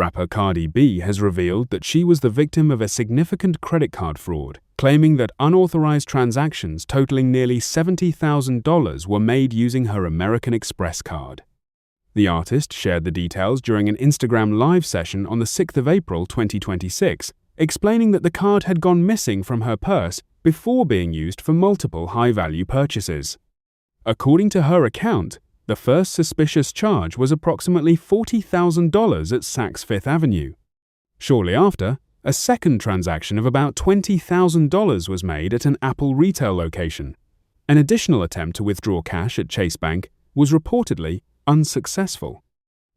Rapper Cardi B has revealed that she was the victim of a significant credit card fraud, claiming that unauthorized transactions totaling nearly $70,000 were made using her American Express card. The artist shared the details during an Instagram live session on the 6th of April 2026, explaining that the card had gone missing from her purse before being used for multiple high-value purchases. According to her account, the first suspicious charge was approximately $40,000 at Saks Fifth Avenue. Shortly after, a second transaction of about $20,000 was made at an Apple retail location. An additional attempt to withdraw cash at Chase Bank was reportedly unsuccessful.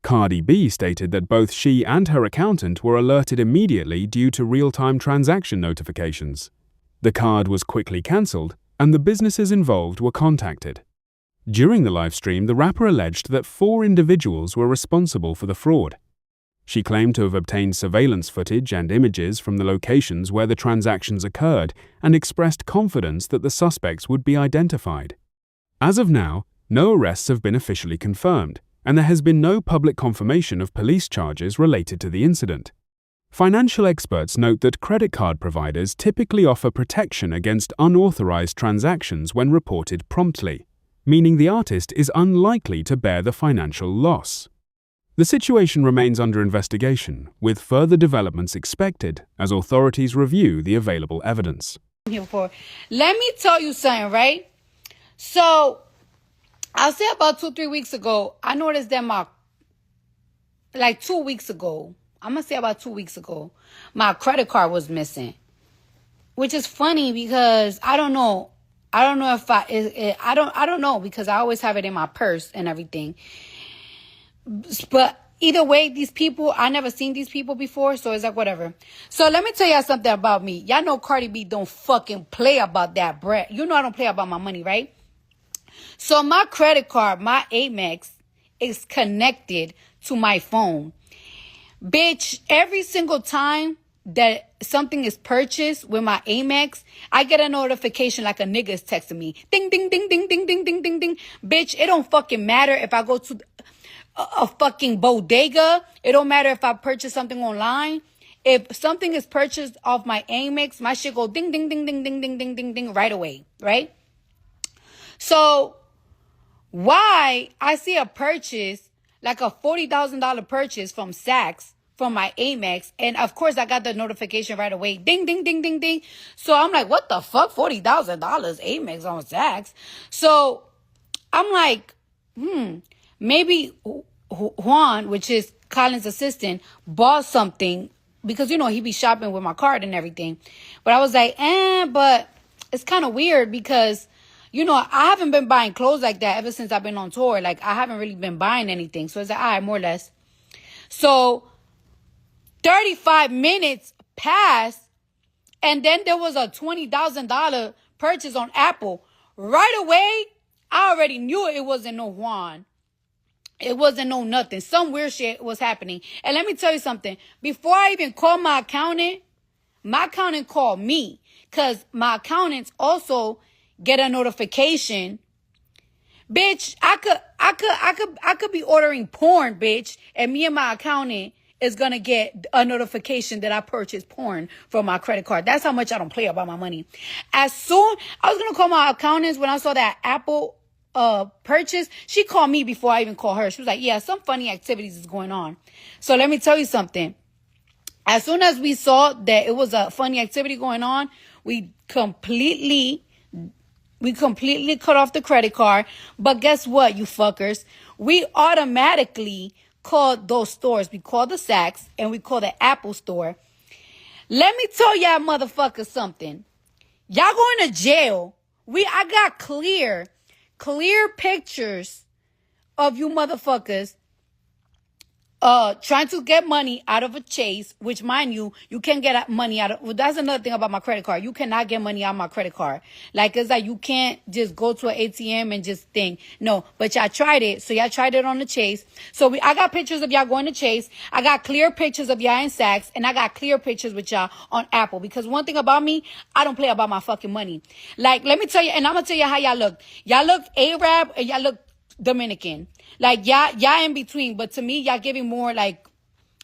Cardi B stated that both she and her accountant were alerted immediately due to real-time transaction notifications. The card was quickly cancelled, and the businesses involved were contacted. During the live stream, the rapper alleged that 4 individuals were responsible for the fraud. She claimed to have obtained surveillance footage and images from the locations where the transactions occurred and expressed confidence that the suspects would be identified. As of now, no arrests have been officially confirmed, and there has been no public confirmation of police charges related to the incident. Financial experts note that credit card providers typically offer protection against unauthorized transactions when reported promptly, meaning the artist is unlikely to bear the financial loss. The situation remains under investigation, with further developments expected as authorities review the available evidence. Let me tell you something, right? So, I'll say about 2-3 weeks ago, I noticed that like 2 weeks ago, I'm going to say about 2 weeks ago, my credit card was missing. Which is funny because I don't know if I don't know because I always have it in my purse and everything. But either way, these people, I never seen these people before, so it's like whatever. So let me tell y'all something about me. Y'all know Cardi B don't fucking play about that bread. You know I don't play about my money, right? So my credit card, my AMEX, is connected to my phone. Bitch, every single time that something is purchased with my AMEX, I get a notification like a nigga is texting me. Ding, ding, ding, ding, ding, ding, ding, ding, ding. Bitch, it don't fucking matter if I go to a fucking bodega. It don't matter if I purchase something online. If something is purchased off my AMEX, my shit go ding, ding, ding, ding, ding, ding, ding, ding, ding right away, right? So why I see a purchase, like a $40,000 purchase from Saks, from my AMEX, and of course I got the notification right away. Ding, ding, ding, ding, ding. So I'm like, what the fuck? $40,000 AMEX on Saks. So I'm like, maybe Juan, which is Colin's assistant, bought something because, you know, he be shopping with my card and everything. But I was like, but it's kind of weird because, you know, I haven't been buying clothes like that ever since I've been on tour. Like, I haven't really been buying anything. So it's like, all right, more or less. So 35 minutes passed, and then there was a $20,000 purchase on Apple. Right away, I already knew it wasn't no Juan. It wasn't no nothing. Some weird shit was happening. And let me tell you something. Before I even called my accountant called me, because my accountants also get a notification. Bitch, I could be ordering porn, bitch, and me and my accountant is going to get a notification that I purchased porn from my credit card. That's how much I don't play about my money. As soon, I was going to call my accountants when I saw that Apple purchase. She called me before I even called her. She was like, yeah, some funny activities is going on. So let me tell you something. As soon as we saw that it was a funny activity going on, we completely cut off the credit card. But guess what, you fuckers? We automatically called those stores. We called the Saks and we called the Apple store. Let me tell y'all motherfuckers something. Y'all going to jail. I got clear pictures of you motherfuckers trying to get money out of a Chase, which, mind you, you can't get money out of. Well, that's another thing about my credit card. You cannot get money out of my credit card. Like, it's like you can't just go to an ATM and just think. No, but y'all tried it. So y'all tried it on the Chase. So I got pictures of y'all going to Chase. I got clear pictures of y'all in Saks. And I got clear pictures with y'all on Apple. Because one thing about me, I don't play about my fucking money. Like, let me tell you, and I'm going to tell you how y'all look. Y'all look Arab and y'all look Dominican. Like, y'all in between. But to me, y'all giving more like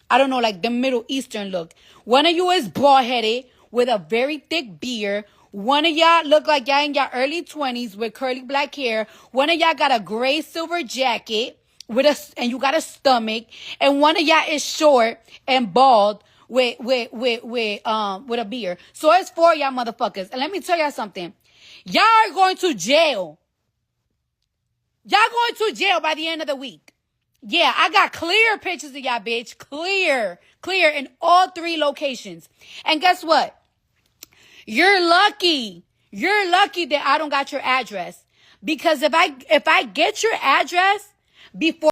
I don't know, like the Middle Eastern look. One of you is bald-headed with a very thick beard. One of y'all look like y'all in your early 20s with curly black hair. One of y'all got a gray silver jacket and you got a stomach. And one of y'all is short and bald with a beard. So it's 4 y'all motherfuckers. And let me tell y'all something. Y'all are going to jail. Y'all going to jail by the end of the week. Yeah, I got clear pictures of y'all, bitch. Clear in all 3 locations. And guess what? You're lucky. You're lucky that I don't got your address. Because if I get your address before